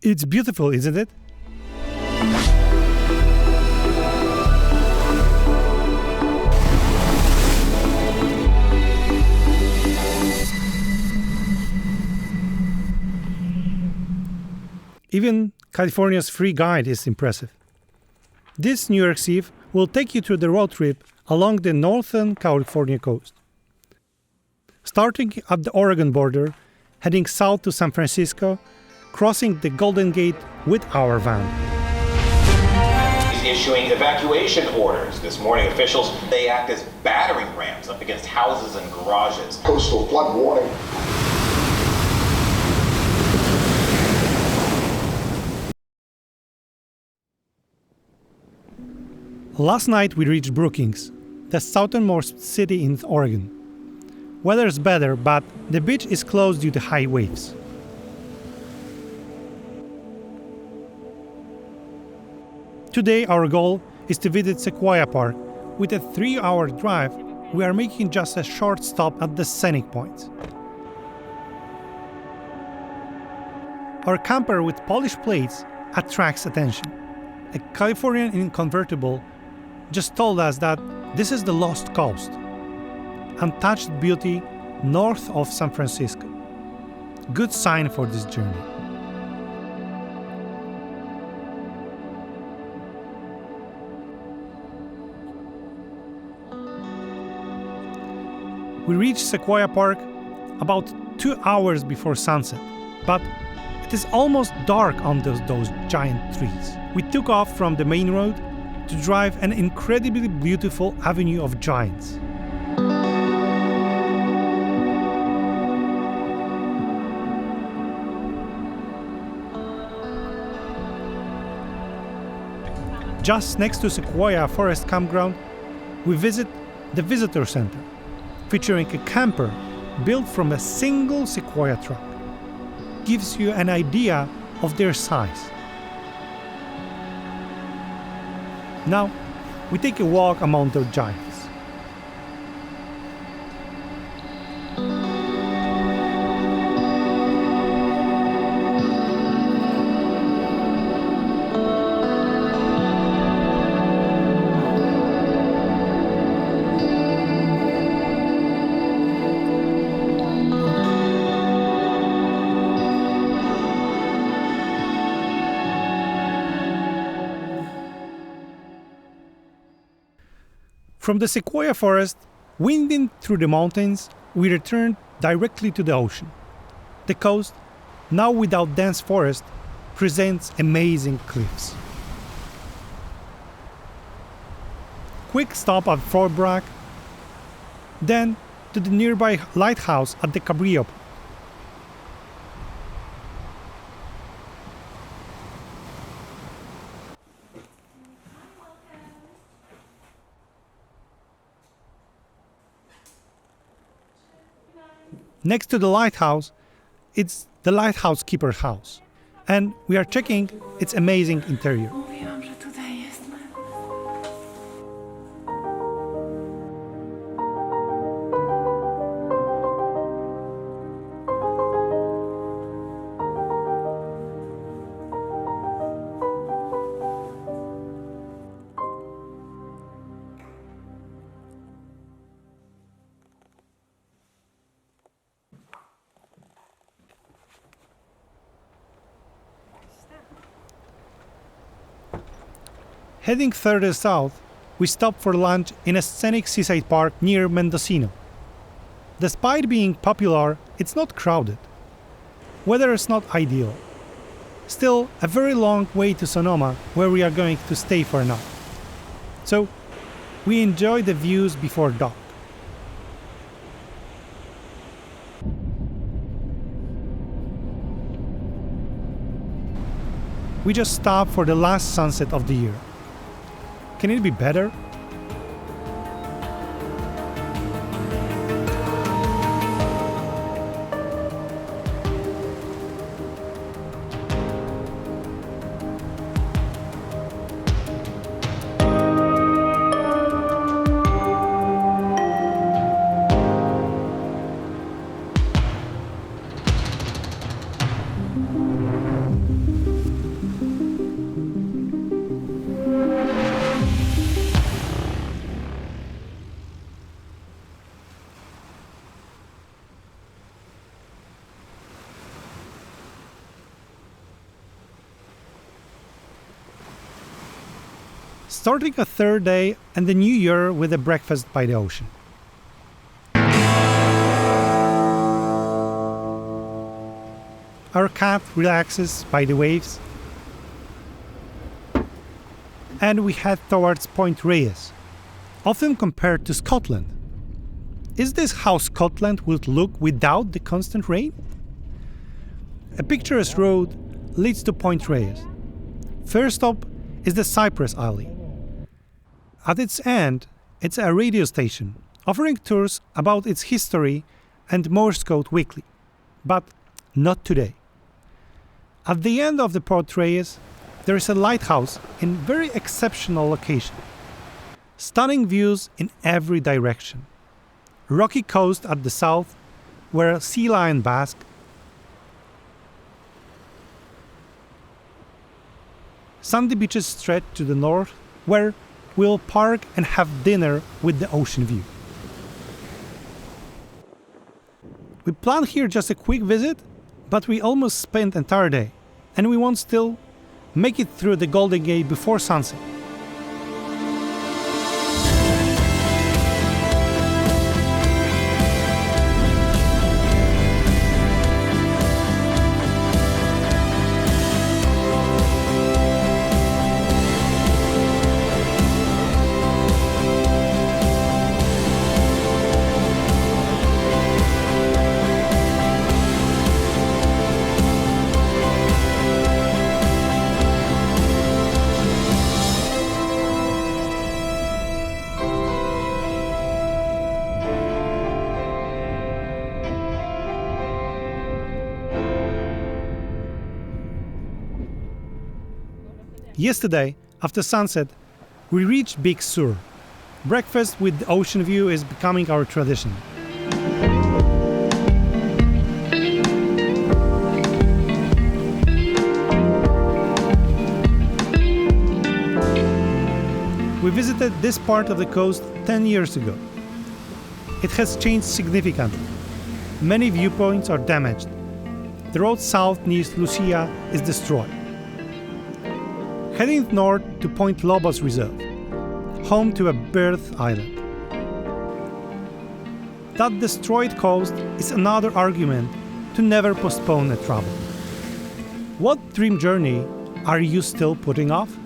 It's beautiful, isn't it? Even California's free guide is impressive. This New Year's Eve will take you through the road trip along the northern California coast. Starting at the Oregon border, heading south to San Francisco, crossing the Golden Gate with our van. He's issuing evacuation orders. This morning, officials, they act as battering rams up against houses and garages. Coastal flood warning. Last night we reached Brookings, the southernmost city in Oregon. Weather is better, but the beach is closed due to high waves. Today our goal is to visit Sequoia Park. With a 3-hour drive, we are making just a short stop at the scenic points. Our camper with polished plates attracts attention. A Californian convertible just told us that this is the Lost Coast, untouched beauty north of San Francisco. Good sign for this journey. We reached Sequoia Park about 2 hours before sunset, but it is almost dark on those giant trees. We took off from the main road to drive an incredibly beautiful avenue of giants. Just next to Sequoia Forest Campground, we visit the Visitor Center, featuring a camper built from a single Sequoia truck. Gives you an idea of their size. Now, we take a walk among the giants. From the Sequoia forest, winding through the mountains, we returned directly to the ocean. The coast, now without dense forest, presents amazing cliffs. Quick stop at Fort Bragg, then to the nearby lighthouse at the Cabrillo. Next to the lighthouse, it's the lighthouse keeper's house, and we are checking its amazing interior. Heading further south, we stop for lunch in a scenic seaside park near Mendocino. Despite being popular, it's not crowded. Weather is not ideal. Still, a very long way to Sonoma, where we are going to stay for a night. So, we enjoy the views before dark. We just stopped for the last sunset of the year. Can it be better? starting a third day and the new year with a breakfast by the ocean. Our cat relaxes by the waves, and we head towards Point Reyes, often compared to Scotland. Is this how Scotland would look without the constant rain? A picturesque road leads to Point Reyes. First stop is the Cypress Alley. At its end, it's a radio station offering tours about its history and Morse code weekly. But not today. At the end of the Port Reyes, there is a lighthouse in very exceptional location. Stunning views in every direction. Rocky coast at the south, where sea lion bask. Sandy beaches stretch to the north, where we'll park and have dinner with the ocean view. We planned here just a quick visit, but we almost spent the entire day, and we want still make it through the Golden Gate before sunset. Yesterday, after sunset, we reached Big Sur. Breakfast with the ocean view is becoming our tradition. We visited this part of the coast 10 years ago. It has changed significantly. Many viewpoints are damaged. The road south near Lucia is destroyed. Heading north to Point Lobos Reserve, home to a bird island. That destroyed coast is another argument to never postpone a travel. What dream journey are you still putting off?